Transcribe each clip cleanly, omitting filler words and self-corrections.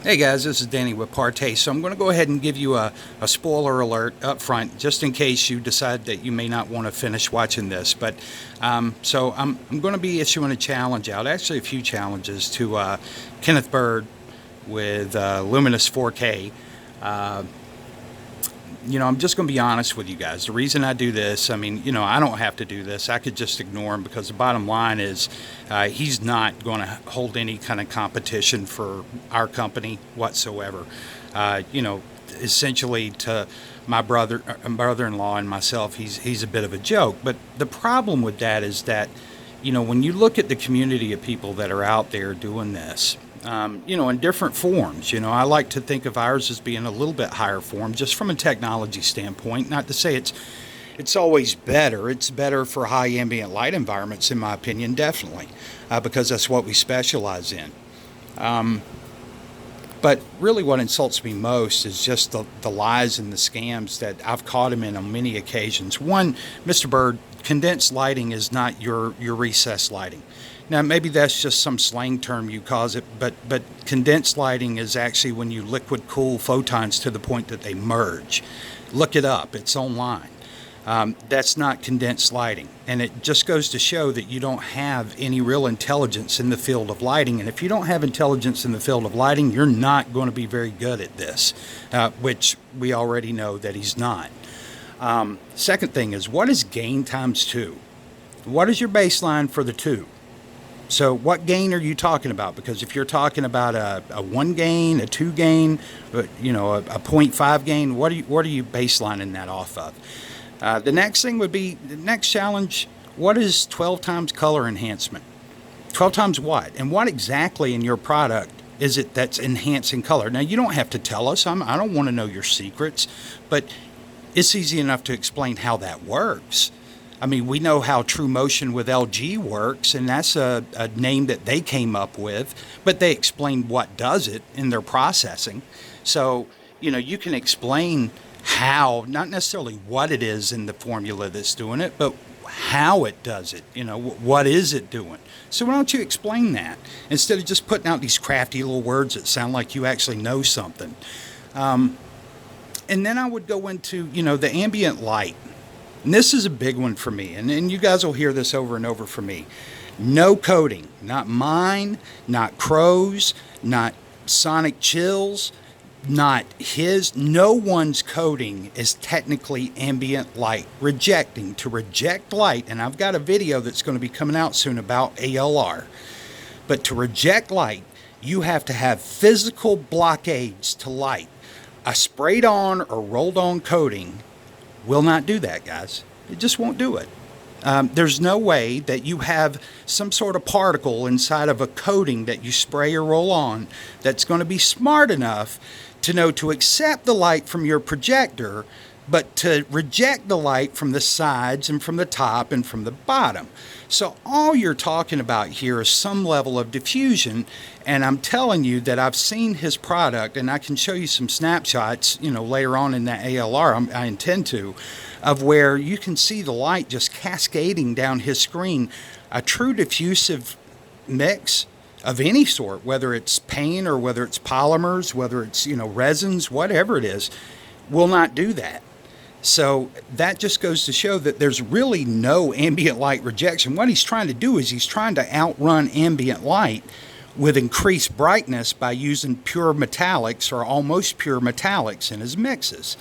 Hey guys, this is Danny with ParTay. So I'm going to go ahead and give you a spoiler alert up front, just in case you decide that you may not want to finish watching this. But I'm going to be issuing a challenge out, actually a few challenges to Kenneth Bird with Luminous 4K. I'm just going to be honest with you guys. The reason I do this, I don't have to do this. I could just ignore him because the bottom line is he's not going to hold any kind of competition for our company whatsoever. Essentially to my brother-in-law and myself, he's a bit of a joke. But the problem with that is that, when you look at the community of people that are out there doing this, in different forms. I like to think of ours as being a little bit higher form, just from a technology standpoint. Not to say it's always better. It's better for high ambient light environments, in my opinion, definitely, because that's what we specialize in. But really, what insults me most is just the lies and the scams that I've caught him in on many occasions. One, Mr. Bird, condensed lighting is not your recessed lighting. Now, maybe that's just some slang term you cause it, but condensed lighting is actually when you liquid cool photons to the point that they merge. Look it up. It's online. That's not condensed lighting. And it just goes to show that you don't have any real intelligence in the field of lighting. And if you don't have intelligence in the field of lighting, you're not going to be very good at this, which we already know that he's not. Second thing is, what is gain times 2? What is your baseline for the 2? So what gain are you talking about? Because if you're talking about a 1 gain, a 2 gain, a 0.5 gain, what are you baselining that off of? The next thing would be, the next challenge, what is 12 times color enhancement? 12 times what? And what exactly in your product is it that's enhancing color? Now, you don't have to tell us. I don't want to know your secrets, but it's easy enough to explain how that works. We know how True Motion with LG works, and that's a name that they came up with, but they explain what does it in their processing. So, you can explain how, not necessarily what it is in the formula that's doing it, but how it does it. What is it doing? So why don't you explain that instead of just putting out these crafty little words that sound like you actually know something? And then I would go into, the ambient light. And this is a big one for me, and you guys will hear this over and over from me. No coating, not mine, not Crow's, not Sonic Chill's, not his. No one's coating is technically ambient light. To reject light, and I've got a video that's going to be coming out soon about ALR, but to reject light, you have to have physical blockades to light. A sprayed on or rolled on coating will not do that, guys. It just won't do it. There's no way that you have some sort of particle inside of a coating that you spray or roll on that's going to be smart enough to know to accept the light from your projector, but to reject the light from the sides and from the top and from the bottom. So all you're talking about here is some level of diffusion, and I'm telling you that I've seen his product, and I can show you some snapshots, later on in that ALR, I intend to, of where you can see the light just cascading down his screen. A true diffusive mix of any sort, whether it's paint or whether it's polymers, whether it's, resins, whatever it is, will not do that. So that just goes to show that there's really no ambient light rejection. What he's trying to do is he's trying to outrun ambient light with increased brightness by using pure metallics or almost pure metallics in his mixes.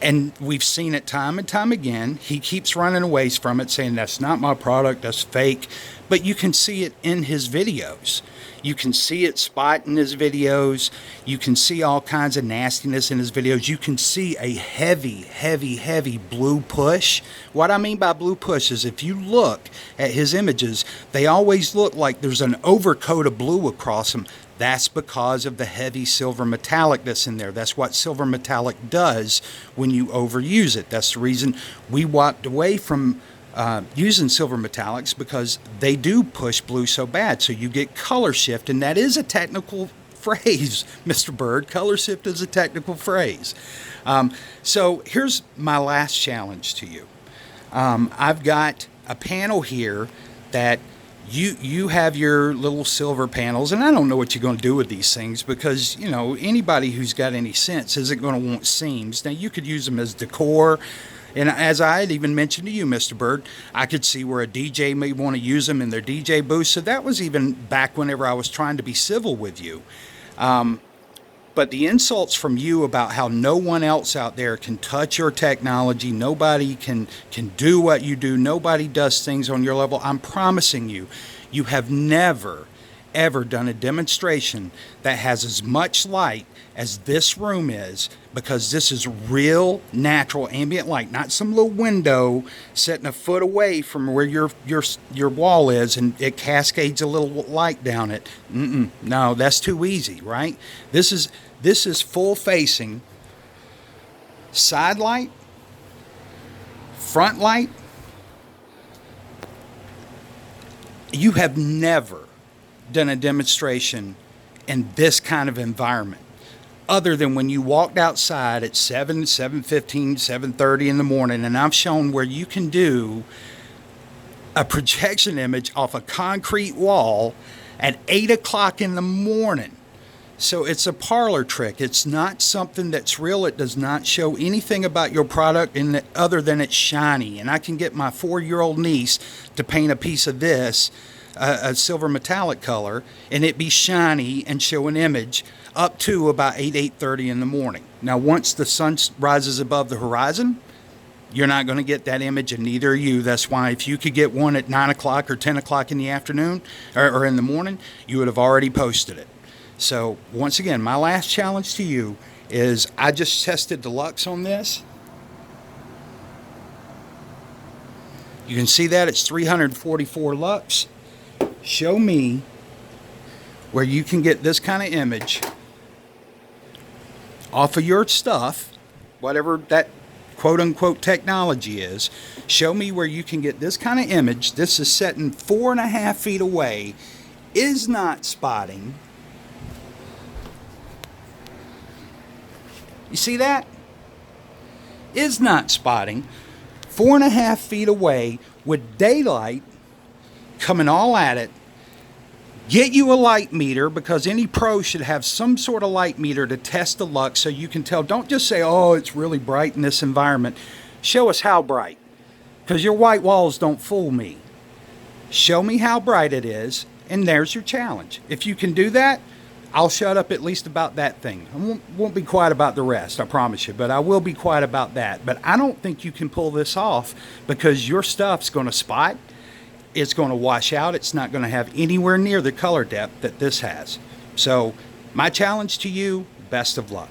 And we've seen it time and time again. He keeps running away from it, saying that's not my product, that's fake. But you can see it in his videos. You can see it spot in his videos. You can see all kinds of nastiness in his videos. You can see a heavy, heavy, heavy blue push. What I mean by blue push is if you look at his images, they always look like there's an overcoat of blue across them. That's because of the heavy silver metallic that's in there. That's what silver metallic does when you overuse it. That's the reason we walked away from using silver metallics, because they do push blue so bad. So you get color shift, and that is a technical phrase, Mr. Bird. Color shift is a technical phrase. So here's my last challenge to you. I've got a panel here that you have your little silver panels, and I don't know what you're going to do with these things, because anybody who's got any sense isn't going to want seams. Now, you could use them as decor, and as I had even mentioned to you, Mr. Bird, I could see where a DJ may want to use them in their DJ booth. So that was even back whenever I was trying to be civil with you. But the insults from you about how no one else out there can touch your technology, nobody can do what you do, nobody does things on your level, I'm promising you, you have never, ever done a demonstration that has as much light as this room is, because this is real, natural, ambient light, not some little window sitting a foot away from where your wall is and it cascades a little light down it. No, that's too easy, right? This is full facing, side light, front light. You have never done a demonstration in this kind of environment, other than when you walked outside at 7:15, 7:30 in the morning, and I've shown where you can do a projection image off a concrete wall at 8 o'clock in the morning. So it's a parlor trick. It's not something that's real. It does not show anything about your product other than it's shiny. And I can get my 4-year-old niece to paint a piece of this, a silver metallic color, and it be shiny and show an image up to about 8:30 in the morning. Now, once the sun rises above the horizon, you're not going to get that image, and neither are you. That's why if you could get one at 9 o'clock or 10 o'clock in the afternoon or in the morning, you would have already posted it. So once again, my last challenge to you is, I just tested the lux on this. You can see that it's 344 lux. Show me where you can get this kind of image off of your stuff, whatever that quote unquote technology is. Show me where you can get this kind of image. This is setting 4.5 feet away, is not spotting. You see that? Is not spotting. 4.5 feet away with daylight coming all at it. Get you a light meter, because any pro should have some sort of light meter to test the lux so you can tell. Don't just say, oh, it's really bright in this environment. Show us how bright, because your white walls don't fool me. Show me how bright it is, and there's your challenge. If you can do that, I'll shut up at least about that thing. I won't be quiet about the rest, I promise you, but I will be quiet about that. But I don't think you can pull this off, because your stuff's going to spot. It's going to wash out. It's not going to have anywhere near the color depth that this has. So my challenge to you, best of luck.